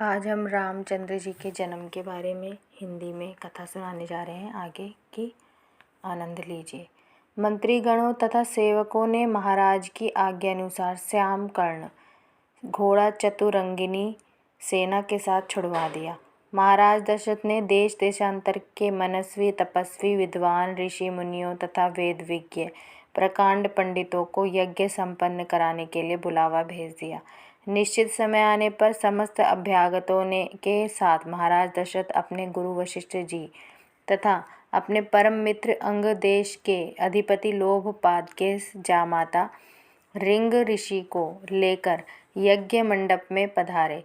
आज हम रामचंद्र जी के जन्म के बारे में हिंदी में कथा सुनाने जा रहे हैं। आगे की आनंद लीजिए। मंत्रीगणों तथा सेवकों ने महाराज की आज्ञानुसार श्याम कर्ण घोड़ा चतुरंगिनी सेना के साथ छुड़वा दिया। महाराज दशरथ ने देश देशांतर के मनस्वी तपस्वी विद्वान ऋषि मुनियों तथा वेद विज्ञ प्रकांड पंडितों को यज्ञ संपन्न कराने के लिए बुलावा भेज दिया। निश्चित समय आने पर समस्त अभ्यागतों ने के साथ महाराज दशरथ अपने गुरु वशिष्ठ जी तथा अपने परम मित्र अंग देश के अधिपति लोभपाद के जामाता रिंग ऋषि को लेकर यज्ञ मंडप में पधारे।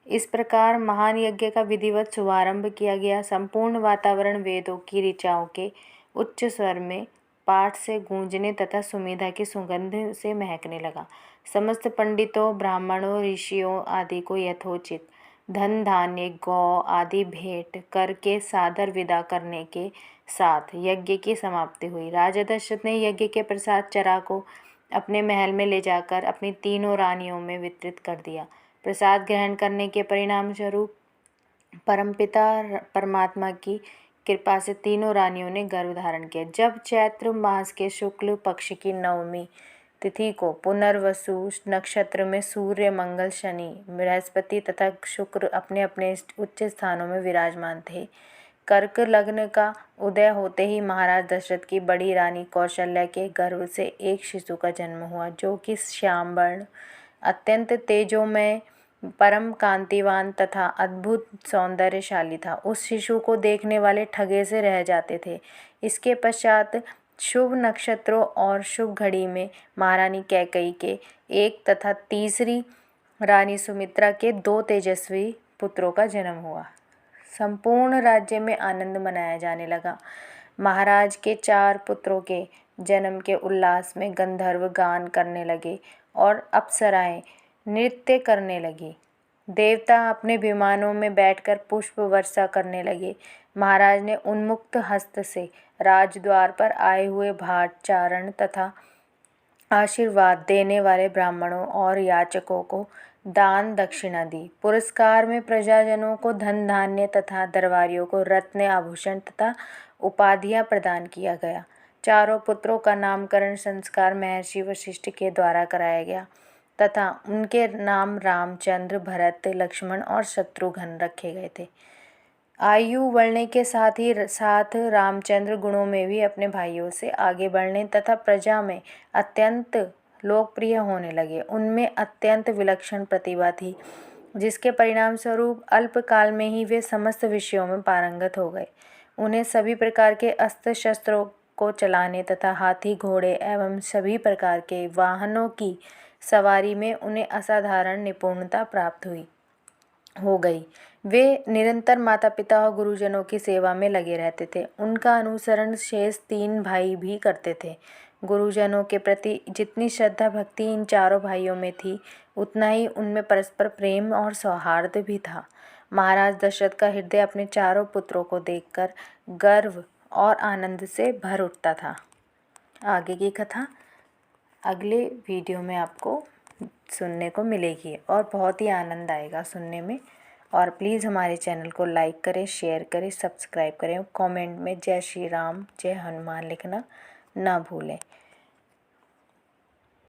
इस प्रकार महान यज्ञ का विधिवत शुभारंभ किया गया। संपूर्ण वातावरण वेदों की ऋचाओं के उच्च स्वर में पाठ से गूंजने तथा सुमेधा की सुगंध से महकने लगा। समस्त पंडितों ब्राह्मणों ऋषियों आदि को यथोचित धन धान्य गौ आदि भेंट करके सादर विदा करने के साथ यज्ञ की समाप्ति हुई। राजा दशरथ ने यज्ञ के प्रसाद चरा को अपने महल में ले जाकर अपनी तीनों रानियों में वितरित कर दिया। प्रसाद ग्रहण करने के परिणाम स्वरूप परमपिता परमात्मा की कृपा से तीनों रानियों ने गर्भ धारण किया। जब चैत्र मास के शुक्ल पक्ष की नवमी तिथि को पुनर्वसु नक्षत्र में सूर्य मंगल शनि बृहस्पति तथा शुक्र अपने अपने उच्च स्थानों में विराजमान थे। कर्क लग्न का उदय होते ही महाराज दशरथ की बड़ी रानी कौशल्या के गर्भ से एक शिशु का जन्म हुआ, जो कि श्याम वर्ण अत्यंत तेजोमय परम कांतिवान तथा अद्भुत सौंदर्यशाली था। उस शिशु को देखने वाले ठगे से रह जाते थे। इसके पश्चात शुभ नक्षत्रों और शुभ घड़ी में महारानी कैकेयी के एक तथा तीसरी रानी सुमित्रा के 2 तेजस्वी पुत्रों का जन्म हुआ। संपूर्ण राज्य में आनंद मनाया जाने लगा। महाराज के 4 पुत्रों के जन्म के उल्लास में गंधर्व गान करने लगे और अप्सराएं नृत्य करने लगी। देवता अपने विमानों में बैठकर पुष्प वर्षा करने लगे। महाराज ने उन्मुक्त हस्त से राजद्वार पर आए हुए भाट चारण तथा आशीर्वाद देने वाले ब्राह्मणों और याचकों को दान दक्षिणा दी। पुरस्कार में प्रजाजनों को धन धान्य तथा दरबारियों को रत्न आभूषण तथा उपाधियां प्रदान किया गया। चारों पुत्रों का नामकरण संस्कार महर्षि वशिष्ठ के द्वारा कराया गया तथा उनके नाम रामचंद्र भरत लक्ष्मण और शत्रुघ्न रखे गए थे। आयु बढ़ने के साथ ही रामचंद्र गुणों में भी अपने भाइयों से आगे बढ़ने तथा प्रजा में अत्यंत लोकप्रिय होने लगे। उनमें अत्यंत विलक्षण प्रतिभा थी, जिसके परिणाम स्वरूप अल्पकाल में ही वे समस्त विषयों में पारंगत हो गए। उन्हें सभी प्रकार के अस्त्र शस्त्रों को चलाने तथा हाथी घोड़े एवं सभी प्रकार के वाहनों की सवारी में उन्हें असाधारण निपुणता प्राप्त हो गई। वे निरंतर माता पिता और गुरुजनों की सेवा में लगे रहते थे। उनका अनुसरण शेष 3 भाई भी करते थे। गुरुजनों के प्रति जितनी श्रद्धा भक्ति इन चारों भाइयों में थी, उतना ही उनमें परस्पर प्रेम और सौहार्द भी था। महाराज दशरथ का हृदय अपने चारों पुत्रों को देखकर गर्व और आनंद से भर उठता था। आगे की कथा अगले वीडियो में आपको सुनने को मिलेगी और बहुत ही आनंद आएगा सुनने में। और प्लीज़ हमारे चैनल को लाइक करें, शेयर करें, सब्सक्राइब करें। कमेंट में जय श्री राम, जय हनुमान लिखना ना भूलें।